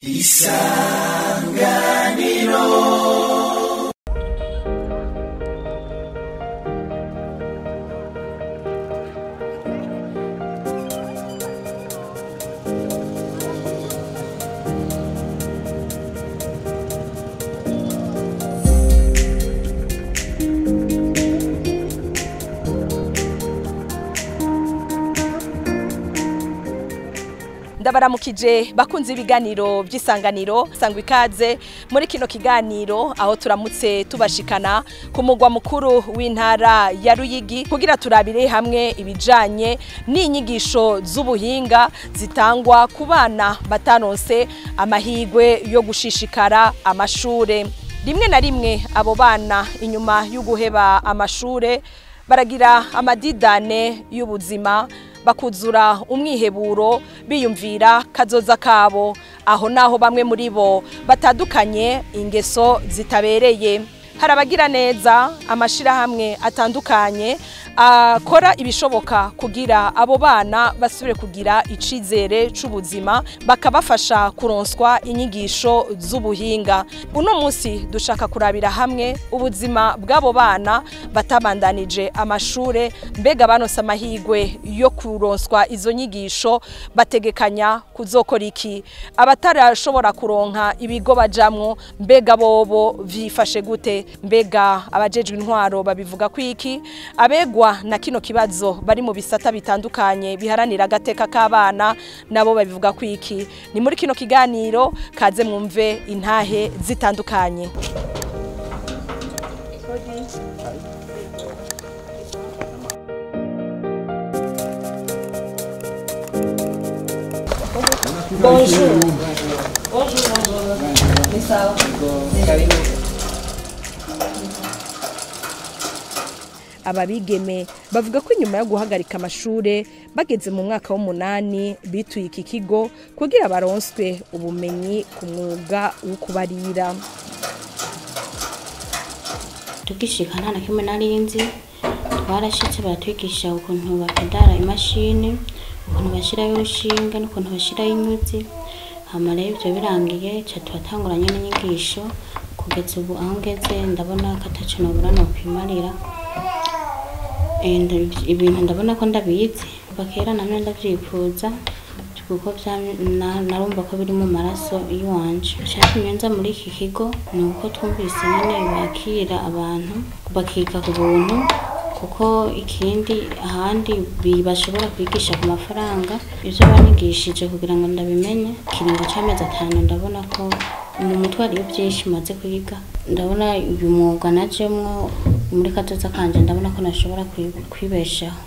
Isanganiro. Ndabaramukije bakunze ibiganiro by'isanganiro sangwa ikaze muri kino kiganiro aho turamutse tubashikana ku mugwa mukuru w'intara ya Ruyigi kugira turabire hamwe ibijanye n'inyigisho z'ubuhinga zitangwa ku bana bataronse amahigwe yo gushishikara amashure. Rimwe na rimwe abo bana inyuma y'uguheba amashure baragira amadidane y'ubuzima bakuzura umwiheburo biyumvira kazoza kabo, aho naho bamwe muri bo batadukanye ingeso zitabereye. Harabagira neza amashirahamwe atandukanye akora ibishoboka kugira abo bana basubire kugira icizere c'ubuzima bakabafasha kuronswa inyigisho z'ubuhinga. Uno munsi dushaka kurabira hamwe ubuzima bw'abo bana batabandanije amashure, mbega banose amahigwe yo kuronswa izo nyigisho bategekanya kuzokora iki? Abatarashobora kuronka ibigo bajamwo mbega bobo vyifashe gute? Mbega abajejwe intwaro babivuga kwiki? Abegwa na kino kibazo bari mu bisata bitandukanye biharanira agateka k'abana nabo babivuga kwiki? Ni muri kino kiganiro kaze mwumve intahe zitandukanye. Bonjour. Bonjour. Ababigeme bavuga ko inyuma yo guhagarika amashure bageze mu mwaka w'8 bituye iki kigo kugira baronswe ubumenyi ku mwuga wo kubarira. Tugishikana na kimwe narinzi twarashitse baratwigisha ukuntu bakadara imashini, ukuntu bashirayo urushinga n'ukuntu bashirayo inyuzi. Hama rero ivyo birangiye ca turatanguranye n'inyigisho kugeza ubu aho ngeze ndabona ko ataco nobura nokwimarira. Ibintu ndabona ko ndabizi bakera namwe ndavyifuza kuko narumva ko biri mu maraso iwanje. Cyatumye nza muri iki kigo ni uko twumvise nyene bakira abantu bakiga ku buntu, kuko ikindi ahandi bashobora kwigisha ku mafaranga. Ivyo banyigishije kugira ngo ndabimenye kiringo c'amezi 5 ndabona ko mu mutwe ari byinshi maze kwiga. Ndabona uyu mwuga najemwo muri kazoza kanje ndabona ko nashobora kwibeshaho.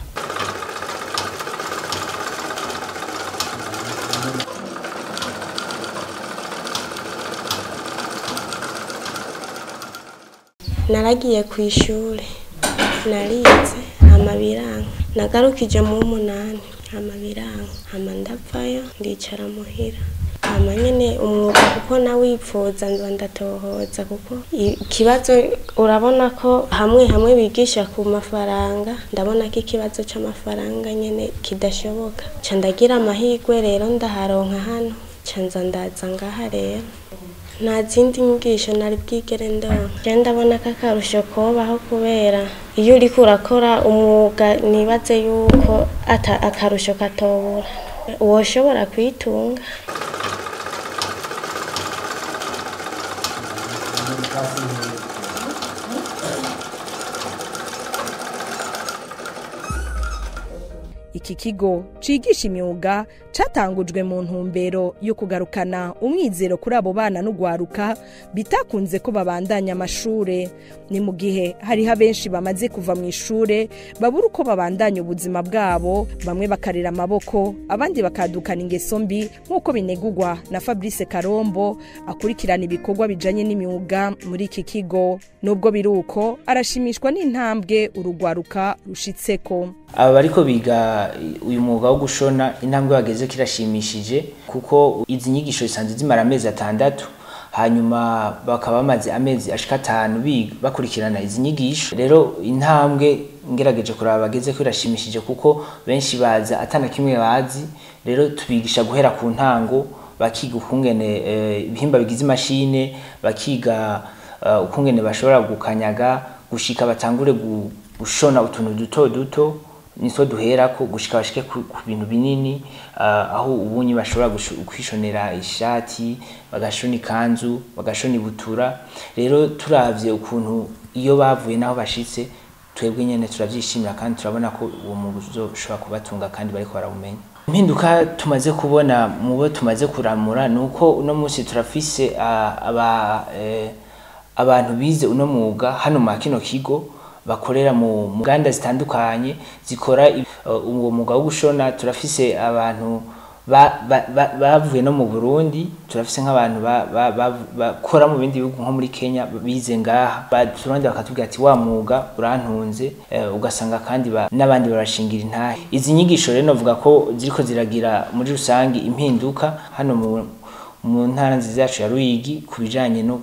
Naragiye ku ishure narize amabiranga, nagarukije mu 8 amabiranga, ndavayo ndicara muhira. Nyene umwuga kuko nawipfuza ndatohoza kuko ikibazo urabona ko hamwe bigisha ku mafaranga, ndabona ko ikibazo c'amafaranga nyene kidashoboka. Ca ndagira amahigwe rero ndaharonka hano, ca ndaza ngaha rero nta zindi nyigisho nari bwigere ndonka. Ndabona ko akarusho kobaho kubera iyo uriko urakora umwuga nibaze yuko akarusho katobura woshobora kwitunga. Iki kigo cigisha imyuga catangujwe mu ntumbero yo kugarukana umwizero kuri abo bana n'ugwaruka bitakunze ko babandanya amashure. Ni mu gihe hari benshi bamaze kuva mu ishure babura uko babandanya ubuzima bwabo, bamwe bakarira amaboko abandi bakadukana ingeso mbi, nk'uko binegurwa na Fabrice Karombo akurikirana ibikorwa bijanye n'imyuga muri iki kigo. Nubwo biruko arashimishwa n'intambwe urugwaruka rushitseko. Aba bariko biga uyu mwuga wo gushona intambwe bageze kirashimishije, kuko izi nyigisho zisanzwe zimara amezi 6 hanyuma bakaba bamaze amezi ashika 5 bakurikirana izi nyigisho. Rero intambwe ngerageje kuraba bageze kirashimishije kuko benshi baza atana kimwe bazi. Rero tubigisha guhera ku ntango bakiga ukungene ibihimba bigize imashine, bakiga ukungene bashobora gukanyaga gushika batangure gushona utuntu duto duto niso duherako gushika bashike ku bintu binini, aho ubunyi bashobora kwishonera ishati, bagashona ikanzu, bagashona ibutura. Rero turavye ukuntu iyo bavuye naho bashitse twebwe nyene turavyishimira kandi turabona ko uwo muzo ushobora kubatunga kandi bariko barawumenya. Impinduka tumaze kubona mu bo tumaze kuramura nuko uno munsi turafise abantu bize uno mwuga hano mu kino kigo bakorera mu nganda zitandukanye zikora uwo mwuga wo gushona. Turafise abantu bavuye no mu Burundi, turafise nk'abantu bakora mu bindi bihugu nko muri Kenya bize ngaha, baturande bakatubwira ati wa mwuga urantunze, ugasanga kandi n'abandi barashingira intahe. Izi nyigisho rero novuga ko ziriko ziragira muri rusangi impinduka hano mu ntara nziza yacu ya Ruyigi kubijanye no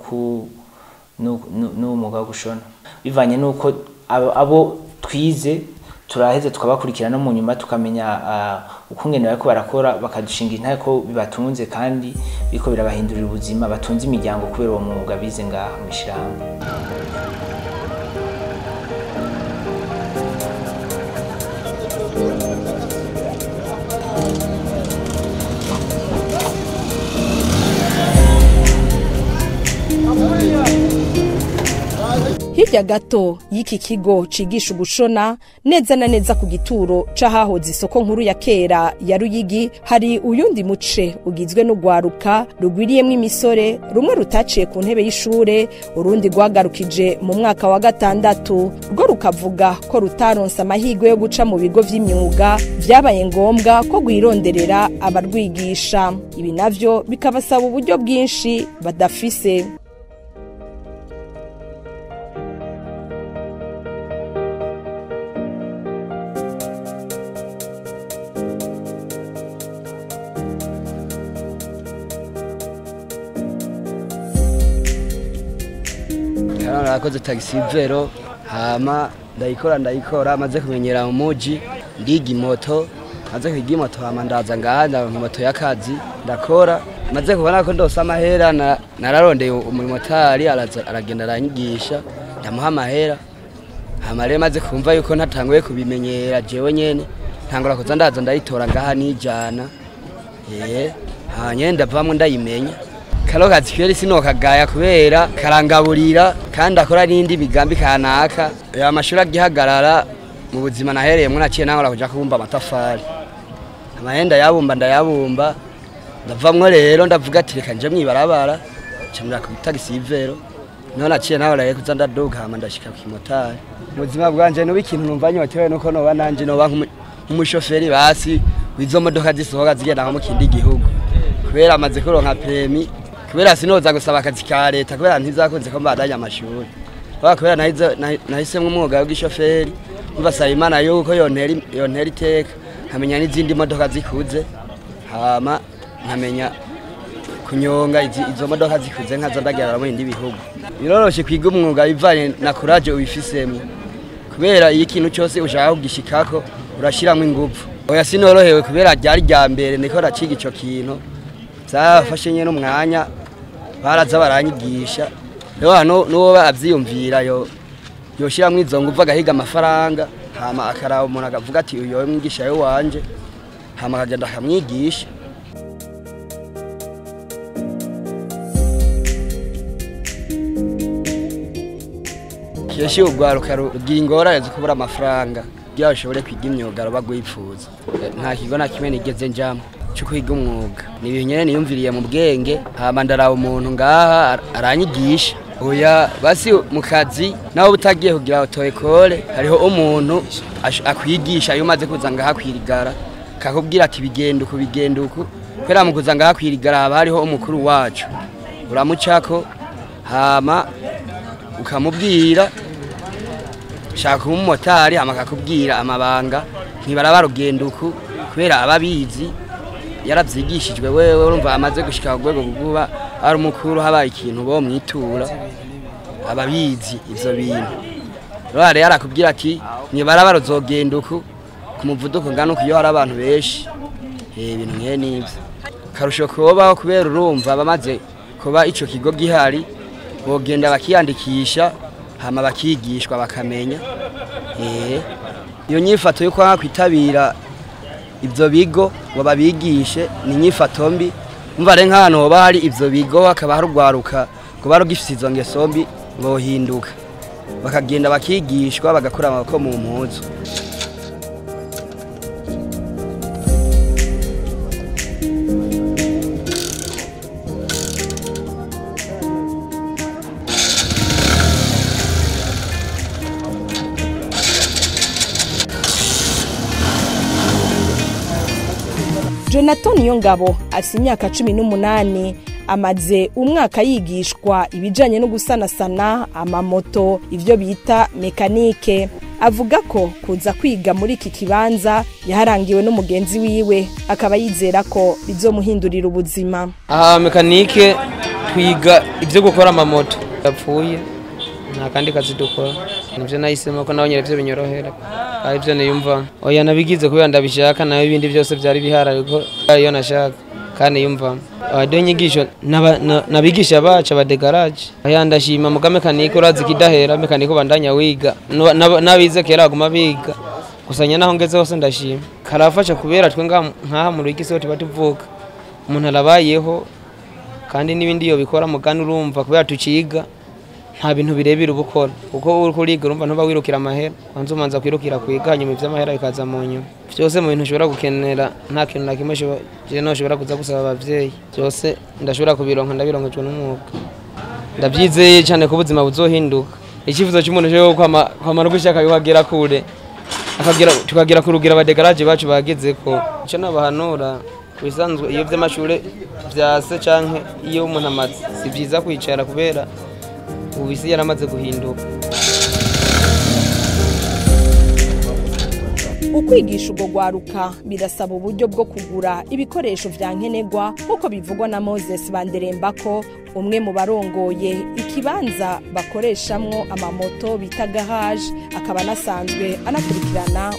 mwuga wo gushona, bivanye nuko abo twize turaheze tukabakurikirana no mu nyuma tukamenya ukungene bariko barakora, bakadushinga intahe ko bibatunze kandi biko birabahindurira ubuzima, batunze imiryango kubera uwo mwuga bize ngaha mu ishirahamwe. Hirya gato y'iki kigo cigisha gushona neza na neza ku gituro c'ahahoze isoko nkuru ya kera ya Ruyigi, hari uyundi muce ugizwe n'ugwaruka rugwiriyemwo imisore, rumwe rutaciye ku ntebe y'ishure, urundi rwagarukije mu mwaka wa 6, rwo rukavuga ko rutaronse amahirwe yo guca mu bigo vy'imyuga, vyabaye ngombwa ko gwironderera abarwigisha. Ibi navyo bikabasaba uburyo bwinshi badafise. Narakoze taxi vero, hama ndayikora maze kumenyera mu muji, ndiga moto, maze kwiga moto hama ndaza ngahanda moto y'akazi ndakora, maze kubona ko ndose amahera nararondeye umumotari aragenda aranyigisha, ndamuha amahera. Hama rero maze kumva yuko ntatanguye kubimenyera jewe nyene, ntangura kuza ndaza ndayitora ngaha nijana, hanyenda ndavamwe ndayimenya. Kalo kazi kweli sinokagaya kubera karangaburira kandi akora n'indi migambi kanaka. Amashuri agihagarara mu buzima nahereyemwe naciye nangora kuja kubumba amatafari, amahenda ndayabumba ndavamwe. Rero ndavuga ati reka nje mwibarabara camira ku taxi vero, none naciye nangora kuza ndaduga hama ndashika ku motari. Mu buzima bwanje no bikintu numva nyotewe nuko noba nanje noba nk'umushoferi basi wizo modoka zisohoka zigenda nko mu kindi gihugu, kubera amaze kuronka premi, kubera sinoza gusaba akazi ka leta, kubera ntizakunze ko mbadanya amashuri, kubera nahisemwe umwuga w'igishoferi. Umva saba Imana yuko yontera iteka nkamenya n'izindi modoka zikuze, hama nkamenya kunyonga izo modoka zikuze nkaza ndagerera mu bindi bihugu. Biroroshe kwiga umwuga bivanye na courage ubifisemo, kubera iyo ikintu cyose ushaka kugishikako urashiramo ingufu. Oya sinorohewe kubera ryari rya mbere niko raciga ico kintu, zafashe nyene umwanya baraza baranyigisha. Rero hano nuba avyiyumvira yoshira izo nguvu agahiga amafaranga, hama akaraba umuntu akavuga ati uyo mwigisha yo wanje, hama akagenda akamwigisha. Keshi ugwaruka rugira ingorane zo kubura amafaranga kugira bashobore kwiga imyuga bagwipfuza. Nta kigo na kimwe nigeze njamo cyo kwiga umwuga, ni ibintu nyene niyumviriye mu bwenge, hama ndaraba umuntu ngaha aranyigisha. Oya basi mu kazi naho butagiye kugira auto école, hariho umuntu akwigisha iyo umaze kuza ngaha kwirigara, kakubwira ati bigenda uku. Kwera mu kuza ngaha kwirigara haba hariho umukuru wacu, uramucako hama ukamubwira shaka umumotari, hama akakubwira amabanga ntibaraba rugenda uku, kubera ababizi yaravyigishijwe. Wewe urumva amaze gushika ku rwego kuba ari umukuru, habaye ikintu bo mwitura ababizi ivyo bintu. Rero yarakubwira ati ntibaraba ruzogenda uku ku muvuduko ngana uko iyo hari abantu benshi, ibintu nkene nivyo. akarusho kobaho kubera urumva bamaze kuba ico kigo gihari bogenda bakiyandikisha hama bakigishwa bakamenya iyo nyifato yo kwanga kwitabira ivyo bigo ngo babigishe ni nyifato mbi umva re nk'ahantu hoba hari ivyo bigo hakaba harugwaruka kuba rugifise izo ngeso mbi bohinduka bakagenda bakigishwa bagakora amaboko mu mpuzu. Jonathan Niyongabo afite imyaka 18 amaze umwaka yigishwa ibijanye no gusanasana amamoto ivyo bita mekanike. Avuga ko kuza kwiga muri iki kibanza yaharangiwe n'umugenzi wiwe akaba yizera ko bizomuhindurira ubuzima. Mekanike twiga ivyo gukora amamoto yapfuye nta kandi kazi dukora nivyo nahisemo ko nabonyere byo binyorohera arivyo niyumva oya nabigize kubera ndabishaka nayo ibindi byose byari bihara ariko iyo nashaka kandi yumva ado nyigisho nabigisha baca ba de garage aya ndashima muga mekanike urazi kidahera mekanike bandanya wiga nabize kera aguma biga kusanya naho ngeze hose ndashima karafasha kubera twe nkaha mu rugisi ho tibatuvuka umuntu arabayeho kandi nibindi yo bikora mugani urumva kubera tuciga nta bintu birebira ubukora kuko uri kuriga urumva ntuba wirukira amahera wanze umanza kwirukira kwiga nyuma ivy'amahera bikaza mu nyuma byose mu bintu ushobora gukenera nta kintu na kimwe je no ushobora kuza gusaba abavyeyi byose ndashobora kubironka ndabironkejwe n'umwuga ndabyizeye cyane ko ubuzima buzohinduka ikifuzo cy'umuntu cyo kwamara gushaka yuhagera kure tukagira kurugira abadegaraje bacu bageze ko cyo nabahanura bisanzwe iyo by'amashure byase canke iyo umuntu amaze si byiza kwicara kubera ubisi yaramaze guhinduka. Ukwigisha ubwo gwaruka birasaba uburyo bwo kugura ibikoresho vya nkenerwa nkuko bivugwa na Moses Banderembako umwe mu barongoye ikibanza bakoreshamwo amamoto bita garage akaba nasanzwe anakurikirana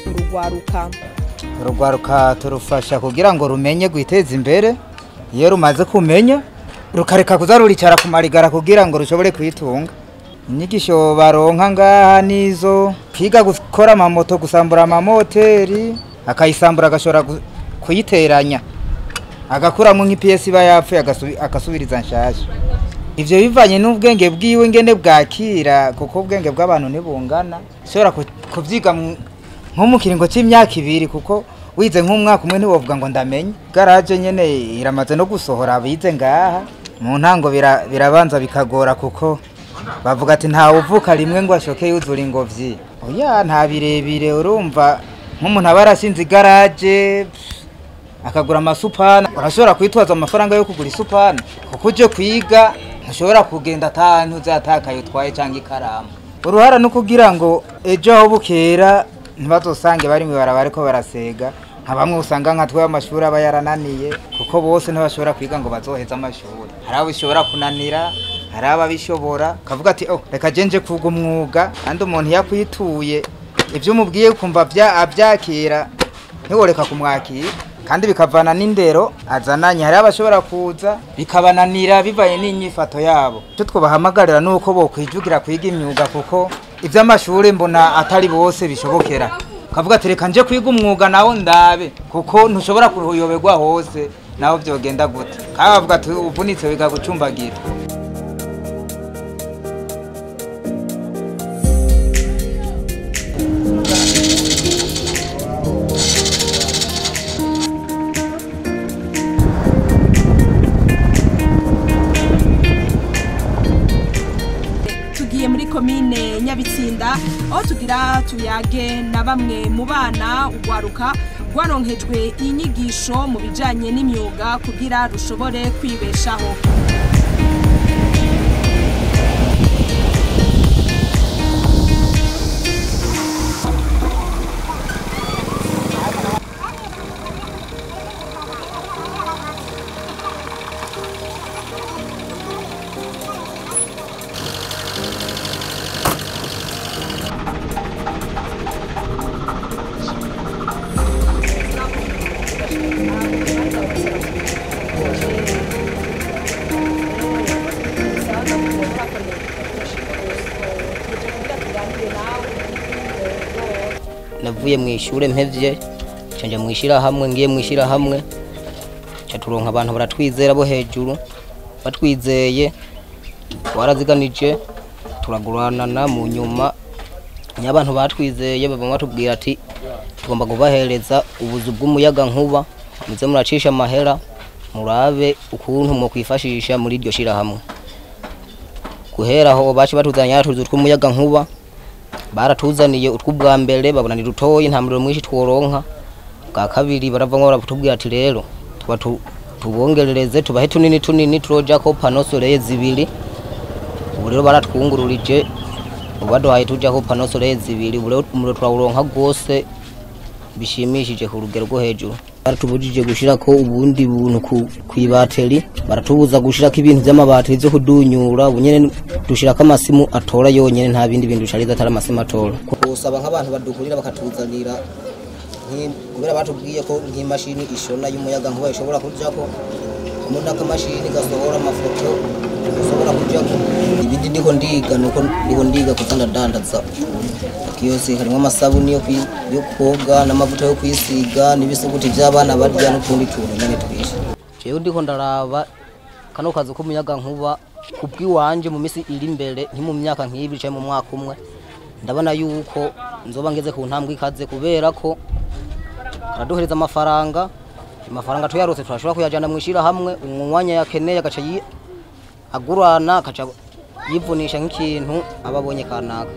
urugwaruka turufasha kugira ngo rumenye gwiteza imbere iyo rumaze kumenya rukareka kuzaruricara kumarigara kugira ngo rushobore kwitunga. Inyigisho baronka ngaha nizo kwiga gukora amamoto gusambura amamoteri akayisambura agashora kuyiteranya agakuramo nk'PS bayapfuye akasubiriza nshasha. Ivyo bivanye n'ubwenge bwiwe ngene bwakira kuko ubwenge bw'abantu nibungana shobora kuvyiga nko mu kiringo c'imyaka 2 kuko wize nk'umwaka umwe ntiwovuga ngo ndamenye. Garage nyene iramaze no gusohora abize ngaha mu ntango birabanza bikagora kuko bavuga ati nta uvuka rimwe ngo ashoke yuzura ingobyi oya nta birebire urumva nk'umuntu abarashinze garage akagura amasupana urashobora kwitwaza amafaranga yo kugura isupana kuko uje kwiga ntushobora kugenda atantu uzatakaye utwaye cyangwa ikaramu. Uruhara no kugira ngo ejo aho bukera ntibazosange bari mu barabara ariko barasega nka bamwe usanga nka twe amashuri aba yarananiye kuko bose ntibashobora kwiga ngo bazoheza amashuri. Hari abo bishobora kunanira hari ababishobora kavuga ati reka jenje kuga umwuga kandi umuntu yakwituye ivyo umubwiye kumva abyakira ntiworeka kumwakira kandi bikavana n'indero azananye. Hari abashobora kuza bikabananira bivaye n'inyifato yabo. Cyo twobahamagarira nuko bo kwijugira kwiga imyuga kuko ivy'amashuri mbona atari bose bishobokera. Kavuga ati reka nje kwiga umwuga nawo ndabe kuko ntushobora kuruyoberwa hose naho byogenda gute. Kavuga ati uvunitse wiga gucumbagira. Komine Nyabitsinda aho tugira tuyage na bamwe mu bana ugwaruka gwaronkejwe inyigisho mu bijanye n'imyuga kugira rushobore kwibeshaho. ndavuye mu ishure mpevye canje mwishira hamwe ngiye mwishira hamwe turonka abantu baratwizera bo hejuru batwizeye waraziganije turaguranana mu nyuma nyabantu batwizeye baba batubwira ati tugomba kubahereza ubuzu bw'umuyaga nkuba muze muracisha amahera murabe ukuntu mu kwifashisha muri iryo shira hamwe guhera aho baci batuzanya tuzu tw'umuyaga nkuba baratuzaniye utw'ubwa mbere babona ni rutoyi nta muriro mwinshi tworonka bwa kabiri baravamo baratubwira ati rero tubongerereze tubahe tunini turoja ko pano soleil zibiri ubu rero baratwungururije ubaduhaye tuja ko pano soleil zibiri ubu rero umuriro twawuronka rwose bishimishije ku rugero rwo hejuru baratubujije gushira ko ubundi buntu kwibateri baratubuza gushira ko ibintu by'amabateri byo kudunyura ubunyene dushira ko amasimu atora yonyene nta bindi bintu bishariza atari amasimu atora kusaba nk'abantu badukurira bakatuzanira kubera batubwiye ko nk'imashini ishona y'umuyaga nkuba ishobora kujako umuntu akamashini gasohora amafoto ushobora kujako ibindi ndiko ndiga kuzana dandaza kiyose harimo amasabuni yo koga n'amavuta yo kwisiga n'ibisuguti by'abana barya n'utundi tuntu nyene twishe jewe ndiko ndaraba kano kazi ko umuyaga nkuba kubwiwanje mu misi iri imbere nti mu myaka nk'ibi cyane mu mwaka umwe ndabona yuko nzoba ngeze ku ntambwe ikaze kubera ko karaduhereza amafaranga tuyarose turashobora kuyajana mwishira hamwe umwanya yakeneye agaca agurana akaca yivunisha nk'ikintu ababonye kanaka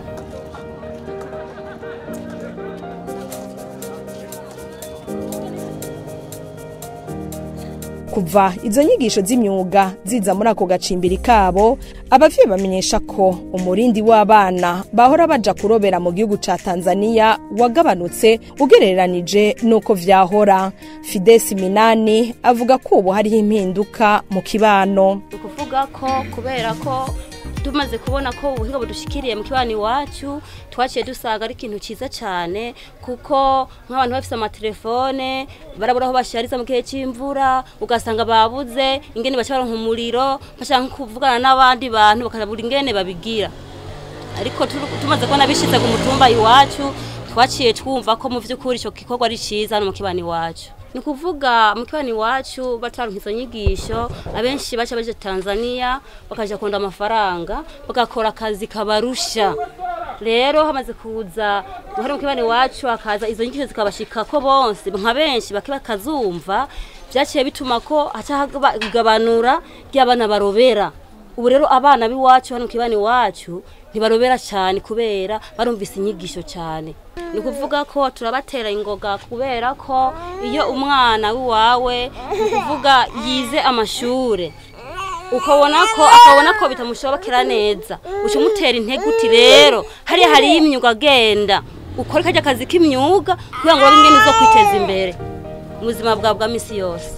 kuva izo nyigisho z'imyuga ziza muri ako gacimbiri kabo abavyeyi bamenyesha ko umurindi w'abana bahora baja kurobera mu gihugu ca Tanzania wagabanutse ugereranije nuko vyahora. Fides Minani avuga ko ubu hariho impinduka mu kibano. Ukuvuga ko kubera ko tumaze kubona ko ubuhinga budushikiriye mu kibani wacu twaciye dusaga ari ikintu ciza cyane kuko nk'abantu bafise amatelefone barabura aho bashariza mu gihe cy'imvura ugasanga babuze ingene bacaronka umuriro bashaka kuvugana n'abandi bantu bakabura ingene babigira ariko tumaze kubona bishize ku mutumba iwacu twaciye twumva ko mu vy'ukuri ico gikorwa ari ciza no mu kibani wacu. Ni kuvuga mu kibani wacu bataronka izo nyigisho abenshi baca baje Tanzania bakaja konda amafaranga bagakora akazi kabarusha. Rero hamaze kuza guhera mu kibani wacu akaza izo nyigisho zikabashika ko bonse nka benshi bakazumva byaciye bituma ko gabanura ry'abana barobera. Ubu rero abana biwacu hano mu kibani wacu ntibarobera cyane kubera barumvise inyigisho cyane. Ni kuvuga ko turabatera ingoga kubera ko iyo umwana wawe kuvuga yize amashure akabona ko bitamushobokera neza ucumutera intege uti rero hari imyuga agenda ukora kajya akazi k'imyuga kugira ngo babingene zo kwiteza imbere mu buzima bwa misi yose.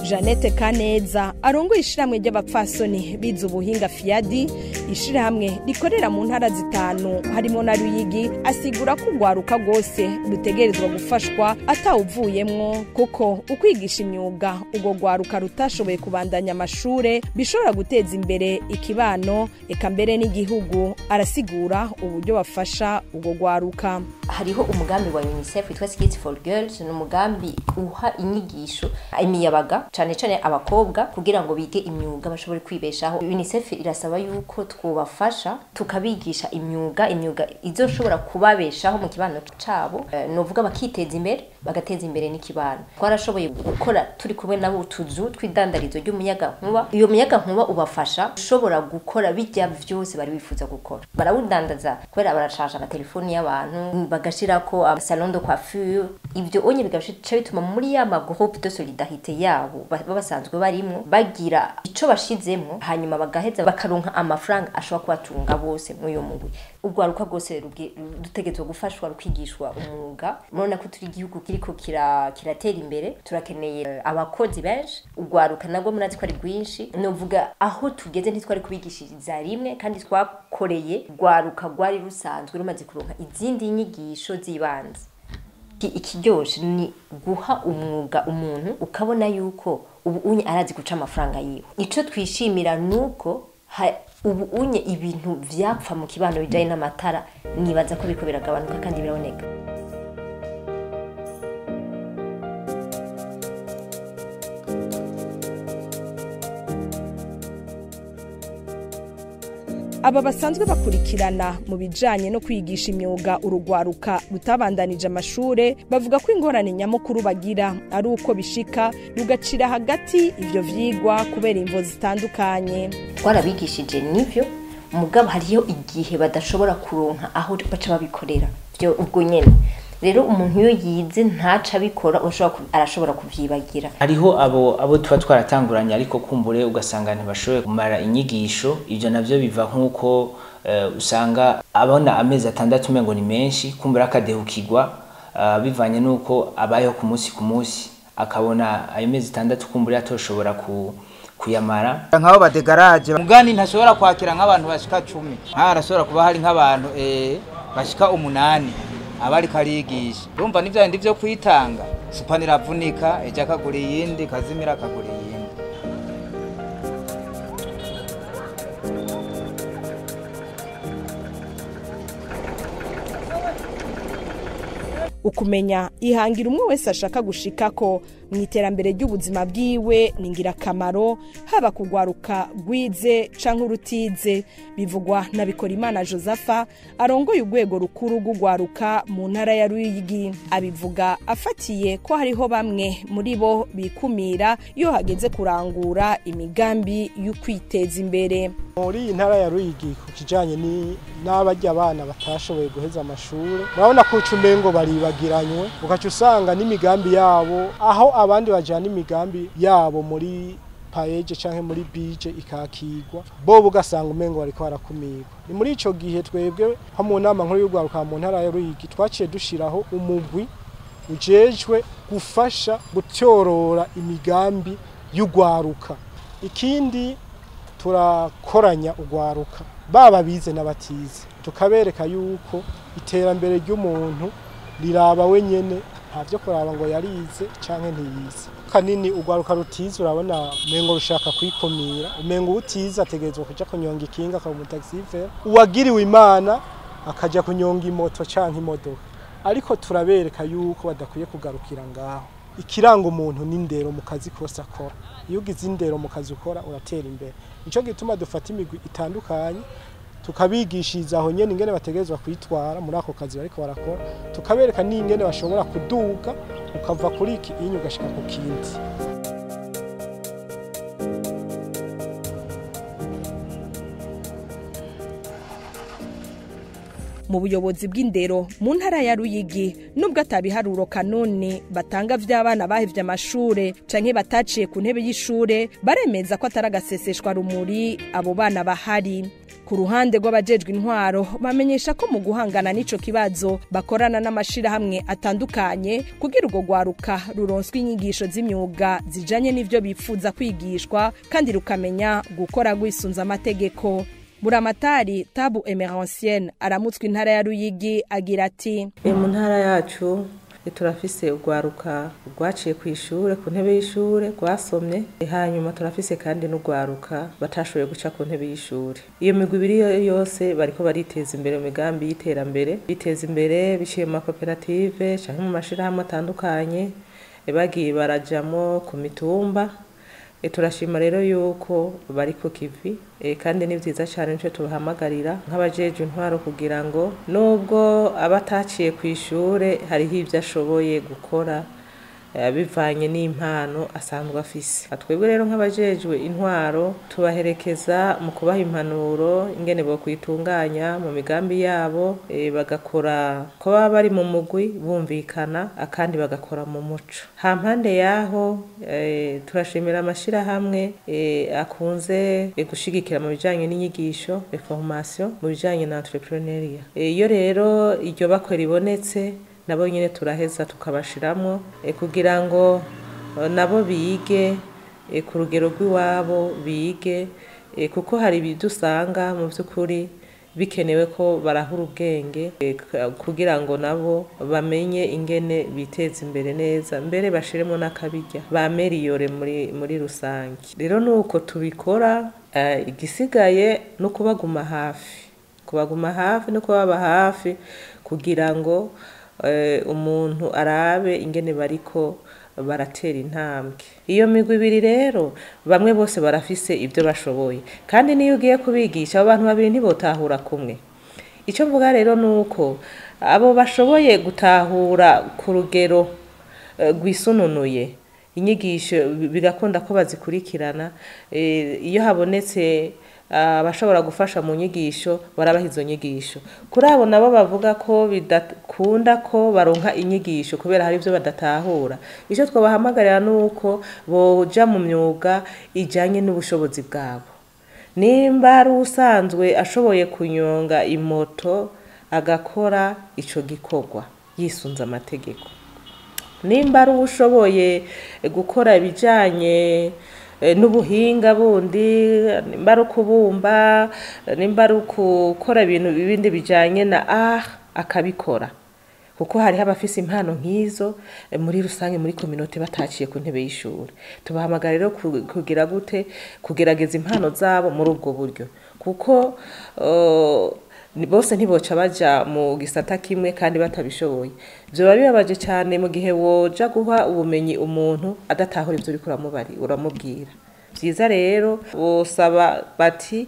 Jeannette Kaneza arongoye ishiramwe ry'abapfasoni bize ubuhinga FIADI ishiramwe rikorera mu ntara zitanu harimo na Ruyigi asigura ko ugwaruka gose rutegerezwa gufashwa atawuvuyemwo kuko ukwigisha imyuga ugo gwaruka rutashoboye kubandanya amashure bishobora guteza imbere ikibano eka mbere n'igihugu. Arasigura uburyo bafasha ugo gwaruka. Hariho umugambi wa UNICEF witwa Skills for Girls n'umugambi uha inyigisho imiyabaga cyane abakobwa kugira ngo bige imyuga bashobore kwibeshaho. UNICEF irasaba yuko twubafasha tukabigisha imyuga izoshobora kubabeshaho mu kibano cabo novuga bakiteza imbere bagateza imbere n'ikibano. Twarashoboye gukora turi kumwe nabo utuzu tw'idandarizo ry'umuyaga nkuba. Iyo muyaga nkuba ubafasha ushobora gukora bijya byose bari bifuza gukora. Barawudandaza kubera barashasha amatelefoni y'abantu bagashirako salon de coiffure. Ibyo onye bigashica bituma muri ya groupe de solidarité yabo babasanzwe barimo bagira ico bashizemo hanyuma bagaheza bakaronka amafaranga ashobora kubatunga bose muyo mugwi. Ugwaruka gose dutegetswe gufashwa rukigishwa umwuga. Murona ko turi igihugu kiriko kiratera imbere turakeneye abakozi benshi. Ugwaruka nagwo murazi ko ari rwinshi novuga aho tugeze ntitwari kubigishiriza rimwe kandi twakoreye ugwaruka rwari rusanzwe rumaze kuronka izindi nyigisho zibanze. ikiryoshe ni guha umwuga umuntu ukabona yuko ubu unye arazi guca amafaranga yiwe. Ico twishimira nuko ubu unye ibintu vyapfa mu kibano bijanye n'amatara nibaza ko biko biragabanuka kandi biraboneka. Aba basanzwe bakurikirana mu bijanye no kwigisha imyuga urugwaruka rutabandanije amashure bavuga ko ingorane nyamukuru bagira ari uko bishika rugacira hagati ivyo vyigwa kubera imvo zitandukanye. Twarabigishije nivyo mugabo hariyo igihe badashobora kuronka aho baca babikorera byo ubwo nyene. Rero umuntu iyo yize ntaca bikora arashobora kuvyibagira. Hariho abo tuba twaratanguranye ariko kumbure ugasanga ntibashoboye kumara inyigisho. Ivyo navyo biva nkuko usanga abona amezi 6 umengo ni menshi kumbura akadehukirwa bivanye nuko abayeho ku munsi akabona ayo mezi 6 kumbura atoshobora kuyamara. Nk'abo badegaraje mugani ntashobora kwakira nk'abantu bashika 10 arashobora kuba hari nk'abantu bashika 8 abari karigisha. Urumva nivyo ndivyo kwitanga supanira avunika eja kagura yindi kazimira kagura yindi. Ukumenya ihangira umwe wese ashaka gushikako mu iterambere ry'ubuzima bwiwe ningira kamaro haba kugwaruka gwize canke urutize bivugwa na Bikorimana Josapha arongoye urwego rukuru rw'ugwaruka mu ntara ya Ruyigi. Abivuga afatiye ko hariho bamwe muri bo bikumira iyo hageze kurangura imigambi yo kwiteza imbere. Muri intara ya Ruyigi ku kijanye n'abajya abana batashoboye guheza amashure urabona ko ucumengo baribagiranywe ugaca usanga n'imigambi yabo aho abandi bajana imigambi yabo muri paeje canke muri bije ikakigwa bo bugasanga umengo bariko barakumirwa. Ni muri ico gihe twebwe nko mu nama nkuru y'ugwaruka mu ntara ya Ruyigi twaciye dushiraho umugwi ujejwe gufasha gutyorora imigambi y'ugwaruka. Ikindi turakoranya ugwaruka baba bize n'abatize tukabereka yuko iterambere ry'umuntu riraba wenyene ntavyo kuraba ngo yarize canke ntiyize. Kanini ugwaruka rutize urabona umengo rushaka kwikomira umengo utize ategerezwa kuja kunyonga ikinga ka mu taxifer uwagiriwe imana akaja kunyonga imoto canke imodoka. Ariko turabereka yuko badakwiye kugarukira ngaho. Ikiranga umuntu n'indero mu kazi kose akora. Iyo ugize indero mu kazi ukora uratera imbere. Nico gituma dufata imigwi itandukanye tukabigishiriza aho nyene ingene bategerezwa kwitwara muri ako kazi bariko barakora tukabereka n'ingene bashobora kuduga ukava kuri iki inyu gashika ku kindi. Mu buyobozi bw'indero mu ntara ya Ruyigi nubwo atabiharuro kanone batanga vy'abana bahevye amashure canke bataciye ku ntebe y'ishure baremeza ko ataragaseseshwa rumuri abo bana bahari. Ku ruhande rw'abajejwe intwaro bamenyesha ko mu guhangana n'ico kibazo bakorana n'amashira hamwe atandukanye kugira ugo gwaruka ruronswa inyigisho z'imyuga zijanye n'ivyo bifuza kwigishwa kandi rukamenya gukora gwisunza amategeko. Buramatari Tabu Emerancienne aramutswe intara ya Ruyigi agira ati mu ntara yacu turafise ugwaruka rwaciye ku ishure ku ntebe y'ishure rwasomye hanyuma turafise kandi n'ugwaruka batashoboye guca ku ntebe y'ishure. Iyo migwi ibiri yose bariko bariteza imbere mu migambi y'iterambere biteza imbere biciye mu makoperative canke mu mashirahamwe atandukanye bagiye barajamo ku mitumba. Turashima rero yuko bari ku kivi kandi ni vyiza cyane nico tubahamagarira nk'abajeje intwaro kugira ngo nubwo abataciye ku ishure hariho ivyo ashoboye gukora bivanye n'impano asanzwe afise. Twebwe rero nk'abajejwe intwaro tubaherekeza mu kubaha impanuro ingene bo kwitunganya mu migambi yabo bagakora ko baba bari mu mugwi bumvikana akandi bagakora mu muco. Hampande yaho turashimira amashira hamwe akunze gushigikira mu bijanye n'inyigisho formation mu bijanye na entrepreneuria. Iyo rero iryo bakora ibonetse nabo nyene turaheza tukabashiramo kugira ngo nabo bige ku rugero rw'iwabo bige kuko hari ibidusanga mu by'ukuri bikenewe ko barahura ubwenge kugira ngo nabo bamenye ingene biteza imbere neza mbere bashiremo n'akabirya bameriyore muri rusange. Rero nuko tubikora, igisigaye no kubaguma hafi no kubaba hafi kugira ngo umuntu arabe ingene bariko baratera intambwe. Iyo migwi ibiri rero bamwe bose barafise ibyo bashoboye, kandi niyo ugiye kubigisha abo bantu babiri ntibotahura kumwe. Icyo mvuga rero nuko abo bashoboye gutahura ku rugero rwisununuye inyigisho bigakunda ko bazikurikirana, iyo habonetse abashobora gufasha mu nyigisho barabaha izo nyigisho. Kuri abo nabo bavuga ko bidakunda ko baronka inyigisho kubera hari ibyo badatahura, icyo twabahamagarira nuko boja mu myuga ijanye n'ubushobozi bwabo. Nimba ari usanzwe ashoboye kunyonga imoto agakora ico gikorwa yisunza amategeko, nimba ari ushoboye gukora ibijanye n'ubuhinga bundi, nimba ari kubumba, nimba ari gukora ibintu bibindi bijanye na akabikora, kuko hari abafise impano nk'izo muri rusange muri community bataciye ku ntebe y'ishuri. Tubahamagara rero kugira gute kugerageza impano zabo muri ubwo buryo, kuko bose ntiboca baja mu gisata kimwe kandi batabishoboye. Byoba bibabaje cyane mu gihe woja guha ubumenyi umuntu adatahura ibyo uriko uramubwira. Byiza rero bosaba bati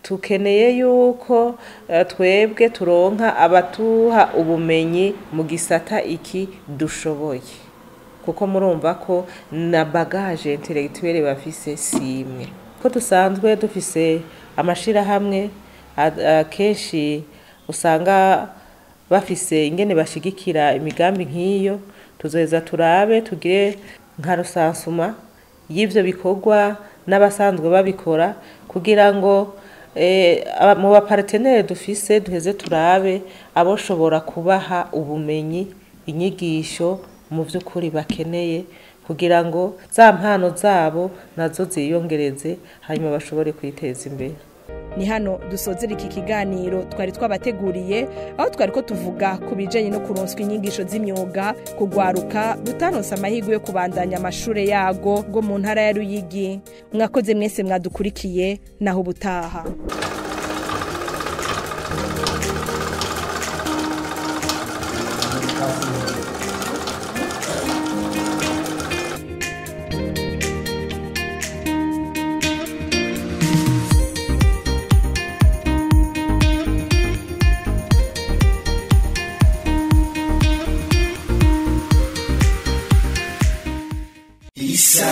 tukeneye yuko twebwe turonka abatuha ubumenyi mu gisata iki dushoboye, kuko murumva ko na bagage intellectuelle bafise simwe. Ko dusanzwe dufise amashirahamwe kenshi usanga bafise ingene bashigikira imigambi nk'iyo, tuzoheza turabe tugire nka rusansuma y'ivyo bikorwa n'abasanzwe babikora kugira ngo mu bapartenere dufise duheze turabe aboshobora kubaha ubumenyi inyigisho mu by'ukuri bakeneye kugira ngo za mpano zabo nazo ziyongereze hanyuma bashobore kwiteza imbere. Ni hano dusozera iki kiganiro twari twabateguriye, aho twari ko tuvuga ku bijanye no kuronswa inyigisho z'imyuga kugwaruka rutanonsa amahirwe yo kubandanya amashure yago ngo mu ntara ya Ruyigi. Mwakoze mwese mwadukurikiye, naho ubutaha. Isa